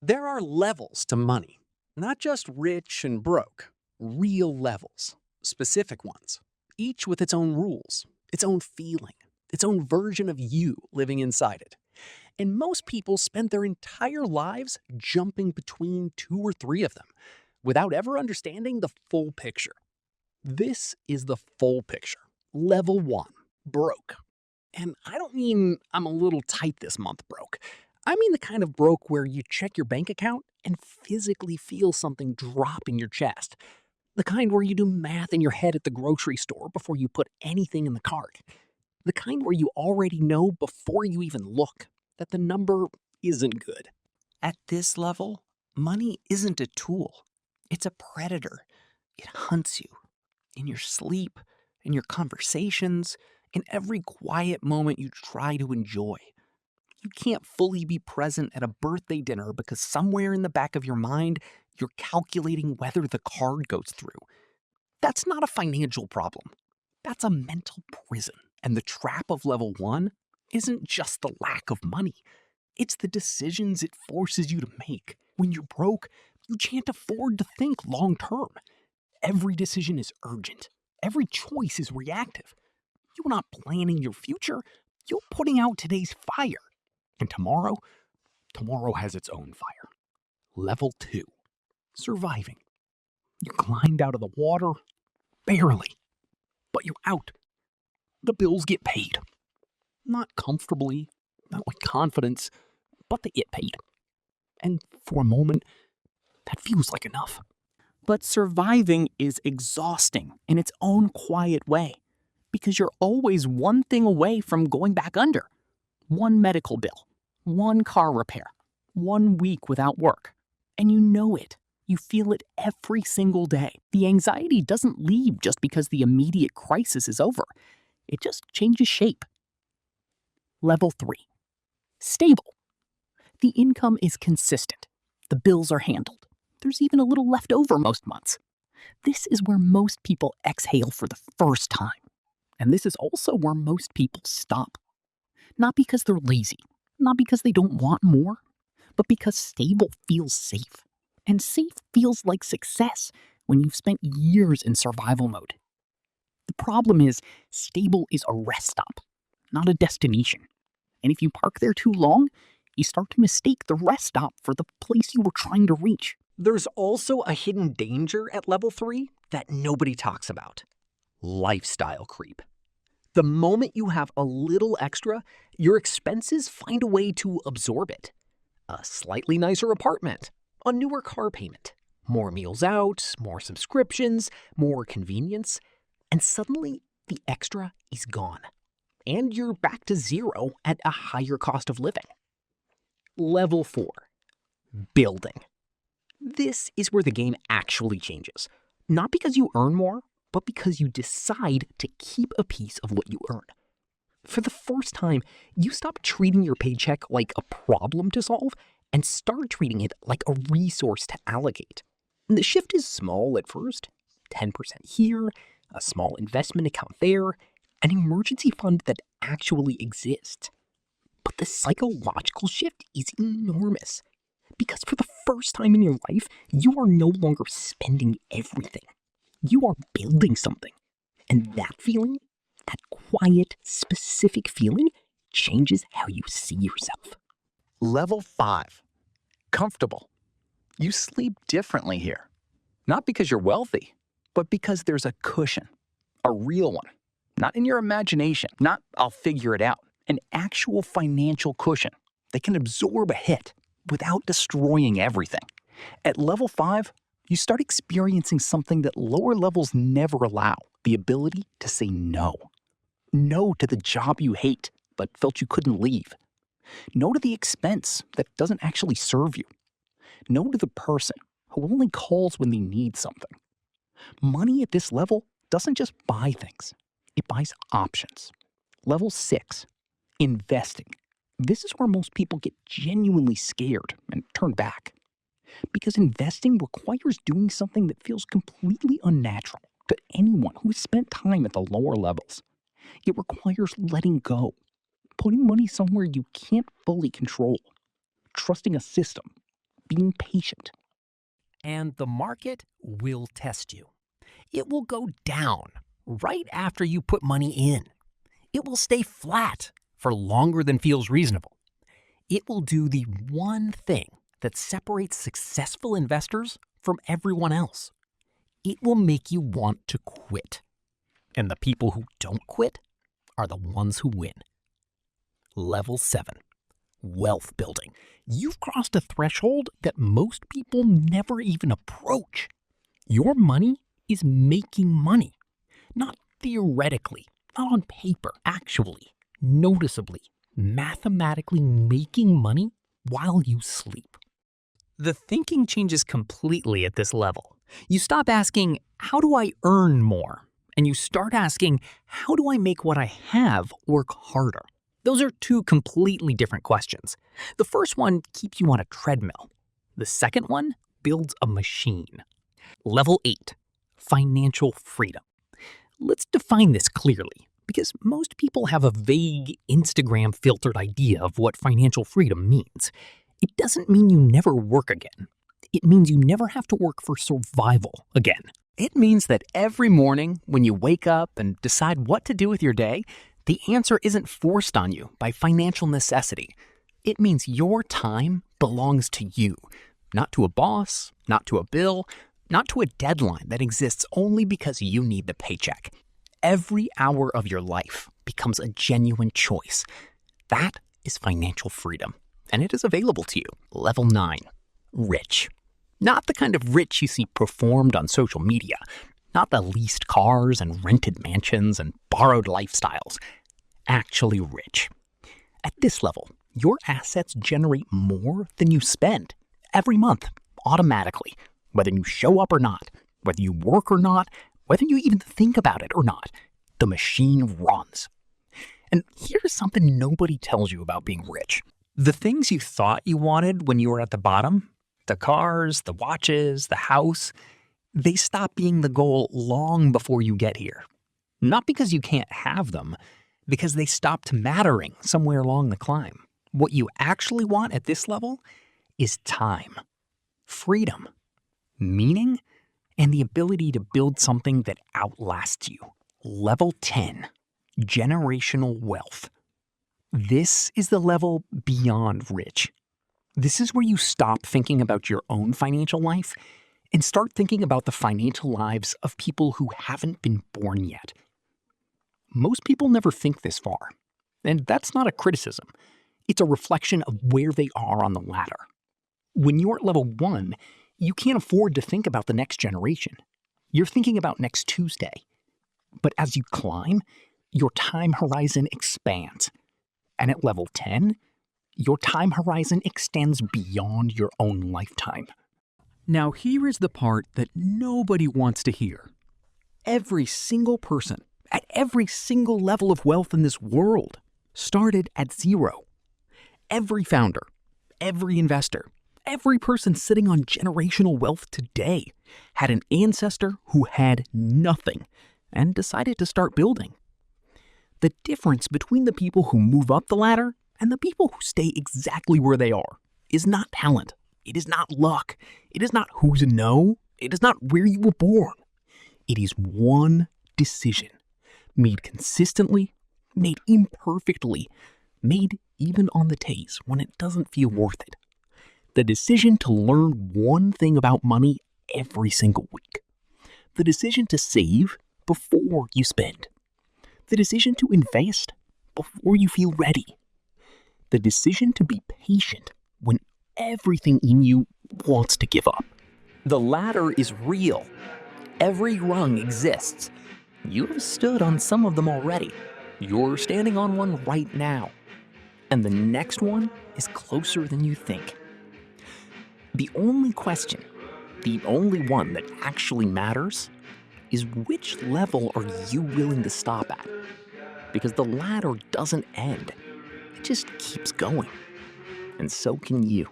There are levels to money, not just rich and broke, real levels, specific ones, each with its own rules, its own feeling, its own version of you living inside it. And most people spend their entire lives jumping between two or three of them without ever understanding the full picture. This is the full picture. Level one, broke. And I don't mean I'm a little tight this month broke. I mean the kind of broke where you check your bank account and physically feel something drop in your chest. The kind where you do math in your head at the grocery store before you put anything in the cart. The kind where you already know before you even look that the number isn't good. At this level, money isn't a tool. It's a predator. It hunts you. In your sleep, in your conversations, in every quiet moment you try to enjoy. You can't fully be present at a birthday dinner because somewhere in the back of your mind, you're calculating whether the card goes through. That's not a financial problem. That's a mental prison. And the trap of level one isn't just the lack of money. It's the decisions it forces you to make. When you're broke, you can't afford to think long term. Every decision is urgent. Every choice is reactive. You're not planning your future. You're putting out today's fire. And tomorrow has its own fire. Level 2. Surviving. You climbed out of the water, barely. But you're out. The bills get paid. Not comfortably, not with confidence, but they get paid. And for a moment, that feels like enough. But surviving is exhausting in its own quiet way because you're always one thing away from going back under. One medical bill, one car repair, 1 week without work. And you know it. You feel it every single day. The anxiety doesn't leave just because the immediate crisis is over. It just changes shape. Level 3. Stable. The income is consistent. The bills are handled. There's even a little left over most months. This is where most people exhale for the first time. And this is also where most people stop. Not because they're lazy, not because they don't want more, but because stable feels safe. And safe feels like success when you've spent years in survival mode. The problem is, stable is a rest stop, not a destination. And if you park there too long, you start to mistake the rest stop for the place you were trying to reach. There's also a hidden danger at level 3 that nobody talks about. Lifestyle creep. The moment you have a little extra, your expenses find a way to absorb it. A slightly nicer apartment, a newer car payment, more meals out, more subscriptions, more convenience, and suddenly the extra is gone. And you're back to zero at a higher cost of living. Level 4. Building. This is where the game actually changes. Not because you earn more, but because you decide to keep a piece of what you earn. For the first time, you stop treating your paycheck like a problem to solve and start treating it like a resource to allocate. The shift is small at first, 10% here, a small investment account there, an emergency fund that actually exists. But the psychological shift is enormous. Because for the first time in your life, you are no longer spending everything. You are building something. And that feeling, that quiet, specific feeling, changes how you see yourself. Level 5. Comfortable. You sleep differently here. Not because you're wealthy, but because there's a cushion. A real one. Not in your imagination. Not, I'll figure it out. An actual financial cushion that can absorb a hit without destroying everything. At level 5, you start experiencing something that lower levels never allow. The ability to say no. No to the job you hate, but felt you couldn't leave. No to the expense that doesn't actually serve you. No to the person who only calls when they need something. Money at this level doesn't just buy things. It buys options. Level 6. Investing. This is where most people get genuinely scared and turn back. Because investing requires doing something that feels completely unnatural to anyone who has spent time at the lower levels. It requires letting go, putting money somewhere you can't fully control, trusting a system, being patient. And the market will test you. It will go down right after you put money in. It will stay flat for longer than feels reasonable. It will do the one thing that separates successful investors from everyone else. It will make you want to quit. And the people who don't quit are the ones who win. Level 7. Wealth building. You've crossed a threshold that most people never even approach. Your money is making money. Not theoretically, not on paper, actually, noticeably, mathematically making money while you sleep. The thinking changes completely at this level. You stop asking, how do I earn more? And you start asking, how do I make what I have work harder? Those are two completely different questions. The first one keeps you on a treadmill. The second one builds a machine. Level 8, financial freedom. Let's define this clearly, because most people have a vague Instagram-filtered idea of what financial freedom means. It doesn't mean you never work again. It means you never have to work for survival again. It means that every morning when you wake up and decide what to do with your day, the answer isn't forced on you by financial necessity. It means your time belongs to you, not to a boss, not to a bill, not to a deadline that exists only because you need the paycheck. Every hour of your life becomes a genuine choice. That is financial freedom, and it is available to you. Level 9, rich. Not the kind of rich you see performed on social media. Not the leased cars and rented mansions and borrowed lifestyles. Actually rich. At this level, your assets generate more than you spend every month, automatically, whether you show up or not, whether you work or not, whether you even think about it or not. The machine runs. And here's something nobody tells you about being rich. The things you thought you wanted when you were at the bottom, the cars, the watches, the house, they stop being the goal long before you get here. Not because you can't have them, because they stopped mattering somewhere along the climb. What you actually want at this level is time, freedom, meaning, and the ability to build something that outlasts you. Level 10, generational wealth. This is the level beyond rich. This is where you stop thinking about your own financial life and start thinking about the financial lives of people who haven't been born yet. Most people never think this far, and that's not a criticism. It's a reflection of where they are on the ladder. When you're at level 1, you can't afford to think about the next generation. You're thinking about next Tuesday. But as you climb, your time horizon expands. And at level 10, your time horizon extends beyond your own lifetime. Now here is the part that nobody wants to hear. Every single person, at every single level of wealth in this world, started at 0. Every founder, every investor, every person sitting on generational wealth today had an ancestor who had nothing and decided to start building. The difference between the people who move up the ladder and the people who stay exactly where they are is not talent. It is not luck. It is not who's a know. It is not where you were born. It is one decision, made consistently, made imperfectly, made even on the days when it doesn't feel worth it. The decision to learn one thing about money every single week. The decision to save before you spend. The decision to invest before you feel ready. The decision to be patient when everything in you wants to give up. The ladder is real. Every rung exists. You have stood on some of them already. You're standing on one right now. And the next one is closer than you think. The only question, the only one that actually matters, is which level are you willing to stop at? Because the ladder doesn't end. It just keeps going. And so can you.